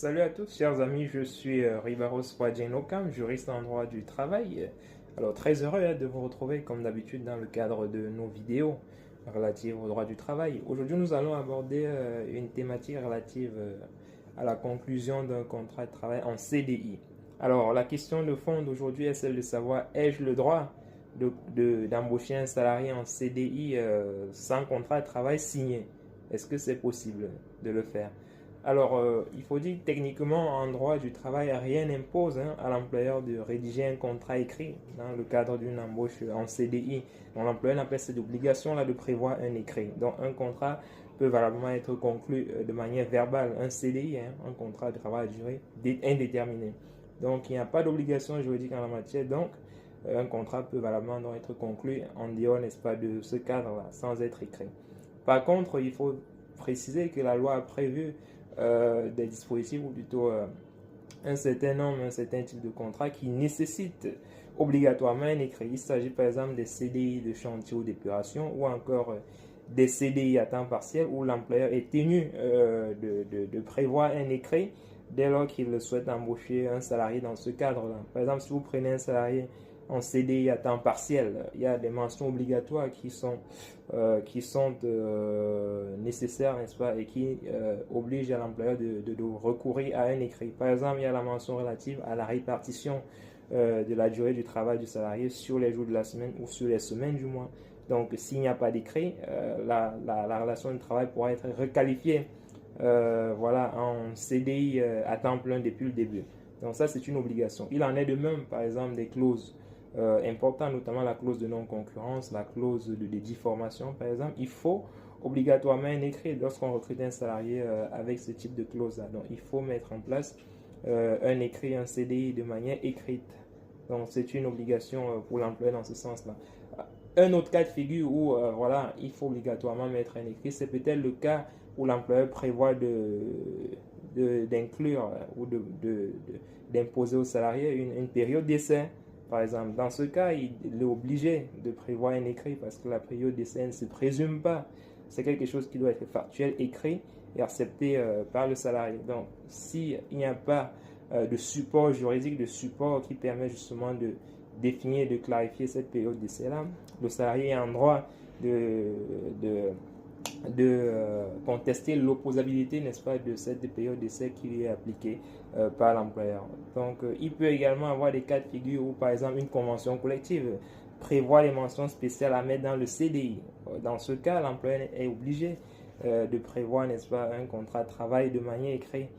Salut à tous, chers amis, je suis Rivaros Wadjenokam, juriste en droit du travail. Alors, très heureux de vous retrouver comme d'habitude dans le cadre de nos vidéos relatives au droit du travail. Aujourd'hui, nous allons aborder une thématique relative à la conclusion d'un contrat de travail en CDI. Alors, la question de fond d'aujourd'hui est celle de savoir, ai-je le droit d'embaucher un salarié en CDI sans contrat de travail signé? Est-ce que c'est possible de le faire? Alors, il faut dire que techniquement, en droit du travail, rien n'impose à l'employeur de rédiger un contrat écrit dans le cadre d'une embauche en CDI. Donc, l'employeur n'a pas cette obligation-là de prévoir un écrit. Donc, un contrat peut valablement être conclu de manière verbale. Un CDI, un contrat de travail à durée indéterminée. Donc, il n'y a pas d'obligation juridique en la matière. Donc, un contrat peut valablement être conclu en dehors, n'est-ce pas, de ce cadre-là, sans être écrit. Par contre, il faut préciser que la loi a prévu des dispositifs ou plutôt un certain nombre, un certain type de contrat qui nécessite obligatoirement un écrit. Il s'agit par exemple des CDI de chantier ou d'épuration ou encore des CDI à temps partiel où l'employeur est tenu de prévoir un écrit dès lors qu'il souhaite embaucher un salarié dans ce cadre-là. Par exemple, si vous prenez un salarié en CDI à temps partiel, il y a des mentions obligatoires qui sont nécessaires, n'est-ce pas, et qui obligent à l'employeur de recourir à un écrit. Par exemple, il y a la mention relative à la répartition de la durée du travail du salarié sur les jours de la semaine ou sur les semaines du mois. Donc, s'il n'y a pas d'écrit, la relation de travail pourra être requalifiée en CDI à temps plein depuis le début. Donc ça, c'est une obligation. Il en est de même, par exemple, des clauses importantes, notamment la clause de non-concurrence, la clause de déformation, par exemple. Il faut obligatoirement un écrit lorsqu'on recrute un salarié avec ce type de clause-là. Donc, il faut mettre en place un écrit, un CDI de manière écrite. Donc, c'est une obligation pour l'employeur dans ce sens-là. Un autre cas de figure où il faut obligatoirement mettre un écrit, c'est peut-être le cas où l'employeur prévoit d'inclure ou d'imposer au salarié une période d'essai. Par exemple, dans ce cas, il est obligé de prévoir un écrit parce que la période d'essai ne se présume pas. C'est quelque chose qui doit être factuel, écrit et accepté par le salarié. Donc, s'il n'y a pas de support juridique, de support qui permet justement de définir et de clarifier cette période d'essai-là, le salarié a un droit de contester l'opposabilité, n'est-ce pas, de cette période d'essai qui lui est appliquée par l'employeur. Donc, il peut également avoir des cas de figure où, par exemple, une convention collective prévoit les mentions spéciales à mettre dans le CDI. Dans ce cas, l'employeur est obligé de prévoir, n'est-ce pas, un contrat de travail de manière écrite